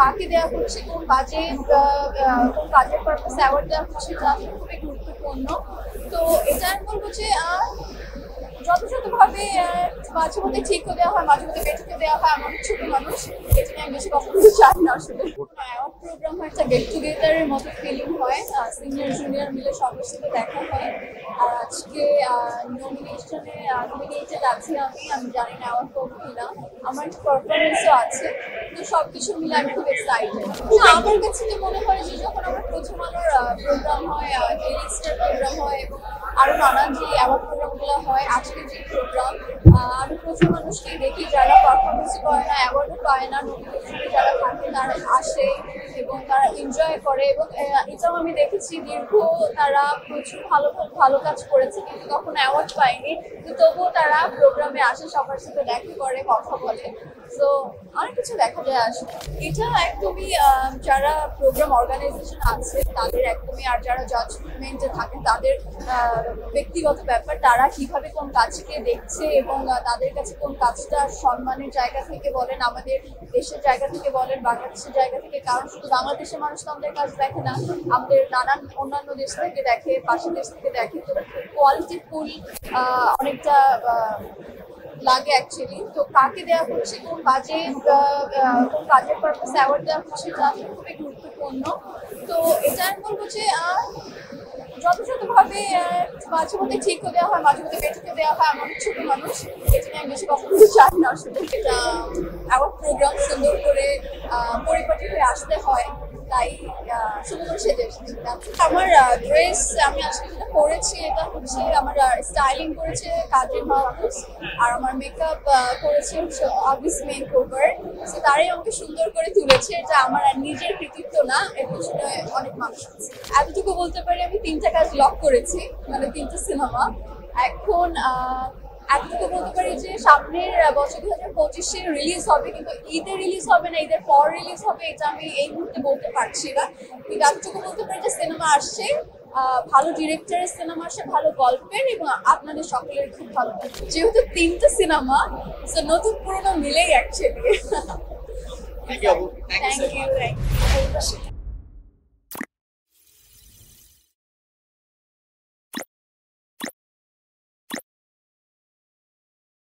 কাকে দেওয়া হচ্ছে, কোন কাজে কোন কাজের পারপাসে অ্যাওয়ার্ড দেওয়া হচ্ছে, এটা খুবই গুরুত্বপূর্ণ। তো এটা আমি বলবো যে যথাযথভাবে মাঝে মধ্যে ঠিকও দেওয়া হয়, মাঝে মধ্যে বেঠিকও দেওয়া হয়। আমার ছোট মানুষ, এই জন্য আমি বেশি কখনো চাই না আসলে। অ্যাওয়ার্ড প্রোগ্রাম হয়, একটা গেট টুগেদারের মতো ফিলিং হয়, সিনিয়র জুনিয়র মিলে সবার সাথে দেখা হয়। আর আজকে নমিনেটেড আছি আমি জানি না অ্যাওয়ার্ড পাবো কিনা, আমার একটা পারফরমেন্সও আছে। তো সবকিছু মিলে আমি খুব এক্সাইটেড। আমার কাছে তো মনে হয় যে যখন আমার প্রথম আলোর প্রোগ্রাম হয়, ডেইলি স্টার প্রোগ্রাম হয় এবং আরো নানান যে অ্যাওয়ার্ড প্রোগ্রামগুলো হয়, আজকে যে প্রোগ্রাম, আমি প্রচুর মানুষকে দেখি যারা পারফরমেন্স করে না, অ্যাওয়ার্ডও পায় না, নমিনেশনে যারা থাকে তারা আসে এবং তারা এনজয় করে। এবং এটাও আমি দেখেছি তারা প্রচুর ভালো কাজ করেছে কিন্তু তখন অ্যাওয়ার্ড পায়নি, কিন্তু তবুও তারা প্রোগ্রামে আসে, সবার সাথে দেখা করে, কথা বলে। তো অনেক কিছু দেখা যায় আসলে। এটা একদমই যারা প্রোগ্রাম অর্গানাইজেশন আছে তাদের একদমই, আর যারা জাজমেন্টে থাকেন তাদের ব্যক্তিগত ব্যাপার, তারা কিভাবে কোন কাজকে দেখছে এবং তাদের কাছে কোন কাজটা সম্মানের জায়গা থেকে বলেন, আমাদের দেশের জায়গা থেকে বলেন, বাংলাদেশের জায়গা থেকে। কারণ শুধু বাংলাদেশের মানুষ তো আমাদের কাজ দেখে না, আমাদের নানান অন্যান্য দেশ থেকে দেখে, পাশের দেশ থেকে দেখে। তো কোয়ালিটিফুল অনেকটা লাগে অ্যাকচুয়ালি। তো কাকে দেওয়া হচ্ছে, কোন কাজের পারপাসে অ্যাওয়ার্ড দেওয়া হচ্ছে, এটা খুবই গুরুত্বপূর্ণ। তো এটা আমি বলবো যে যথাযথভাবে মাঝে মধ্যে ঠিকও দেওয়া হয়, মাঝে মধ্যে বেঠিকও দেওয়া হয়। আমার ছোট মানুষ, এই জন্য আমি বেশি কখনো চাই না আসলে। এটা অ্যাওয়ার্ড প্রোগ্রাম সুন্দর করে পরিপাটি হয়ে আসতে হয়, তাই সুন্দর করে সেজে এসেছি। আমার ড্রেস আমি আজকে যেটা পরেছি এটা হচ্ছে আমার স্টাইলিং করেছে কাজের মাহফুজ, আর আমার মেকআপ করেছে অবিস মেক ওভার। তো তারাই আমাকে সুন্দর করে তুলেছে, এটা আমার আর নিজের কৃতিত্ব না, এর পিছনে অনেক মানুষ আছে। এতটুকু বলতে পারি আমি 3টা কাজ লক করেছি, মানে 3টা সিনেমা। এখন এতটুকু বলতে পারি যে সামনের বছর 2025-এ রিলিজ হবে, কিন্তু ঈদে রিলিজ হবে না, ঈদের পর রিলিজ হবে, এটা আমি এই মুহূর্তে বলতে পারছি না। কিন্তু এতটুকু বলতে পারি যে সিনেমা আসছে, ভালো ডিরেক্টরের সিনেমা আসে, ভালো গল্পের, এবং আপনাদের সকলের খুব ভালো লাগবে। যেহেতু 3টা সিনেমা, নতুন পুরোনো মিলেই অ্যাকচুয়ালি। Thank you.